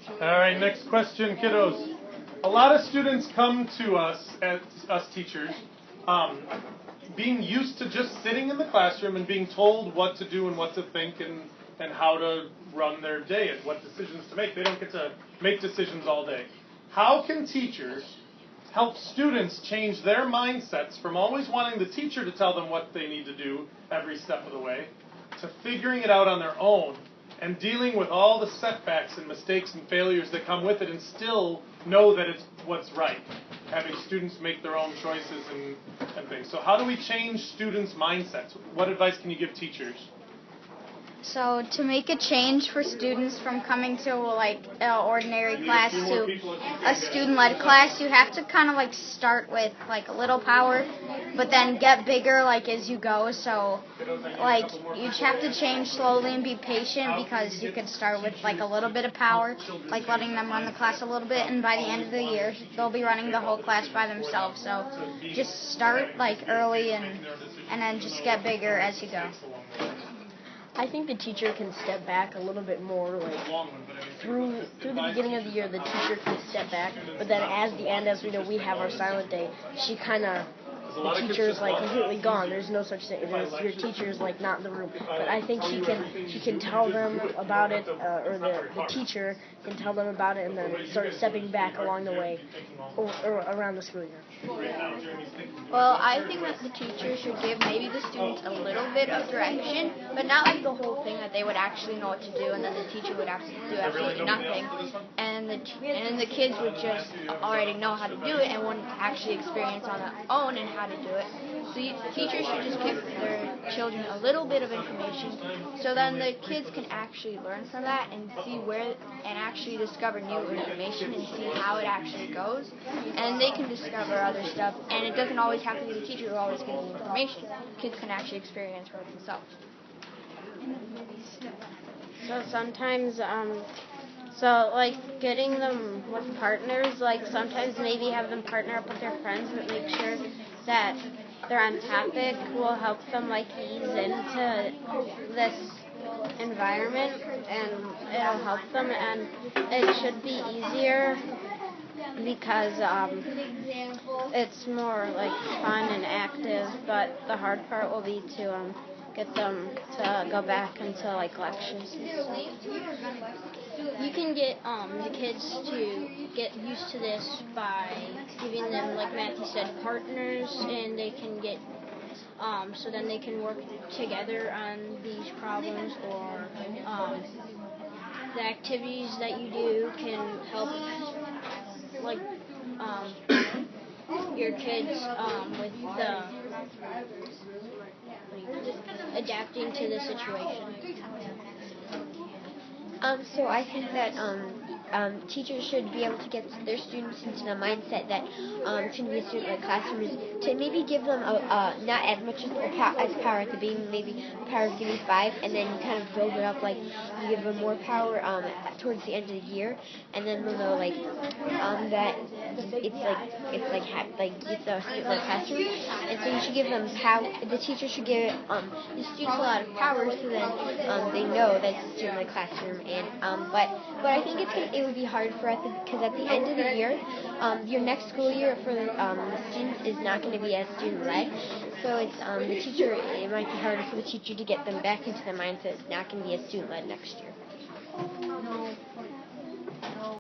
All right, next question, kiddos. A lot of students come to us, as us teachers, being used to just sitting in the classroom and being told what to do and what to think and how to run their day and what decisions to make. They don't get to make decisions all day. How can teachers help students change their mindsets from always wanting the teacher to tell them what they need to do every step of the way to figuring it out on their own and dealing with all the setbacks and mistakes and failures that come with it and still know that it's what's right, having students make their own choices and things. So how do we change students' mindsets? What advice can you give teachers? So to make a change for students from coming to like an ordinary class to a student-led class, you have to kind of like start with like a little power, but then get bigger like as you go. So like you just have to change slowly and be patient because you could start with like a little bit of power, like letting them run the class a little bit, and by the end of the year they'll be running the whole class by themselves. So just start like early and then just get bigger as you go. I think the teacher can step back a little bit more, like through the beginning of the year. The teacher can step back, but then as the end, as we know, we have our silent day. The teacher is like completely gone. There's no such thing as your teacher is like not in the room. But I think she can tell them about it, or the teacher can tell them about it, and then start stepping back along the way or around the school year. Well, I think that the teacher should give maybe the students a little bit of direction, but not like the whole thing that they would actually know what to do, and then the teacher would have to do absolutely nothing, and the kids would just already know how to do it and wouldn't actually experience on their own and how to do it. So teachers should just give their children a little bit of information, so then the kids can actually learn from that and see where and actually discover new information and see how it actually goes, and they can discover other stuff, and it doesn't always have to be the teacher who always gives the information. Kids can actually experience for themselves. So sometimes, like getting them with partners, like sometimes maybe have them partner up with their friends, but make sure that they're on topic will help them like ease into this environment, and it'll help them, and it should be easier because it's more like fun and active, but the hard part will be to get them to go back into like lectures. You can get the kids to get used to this by giving them, like Matthew said, partners, and they can get so then they can work together on these problems, or the activities that you do can help like your kids with the adapting to the situation. So I think that teachers should be able to get their students into the mindset that to be a student-led classroom is to maybe give them not as much as power at the beginning, maybe power of give me 5, and then kind of build it up, like you give them more power towards the end of the year, and then they'll know like that it's a student-led classroom, and so you should give them power. The teacher should give the students a lot of power, so then they know that it's a student-led classroom. And but I think it would be hard for us because at the end of the year, your next school year for the students is not going to be as student-led. So it's the teacher. It might be harder for the teacher to get them back into the mindset it's not going to be as student-led next year.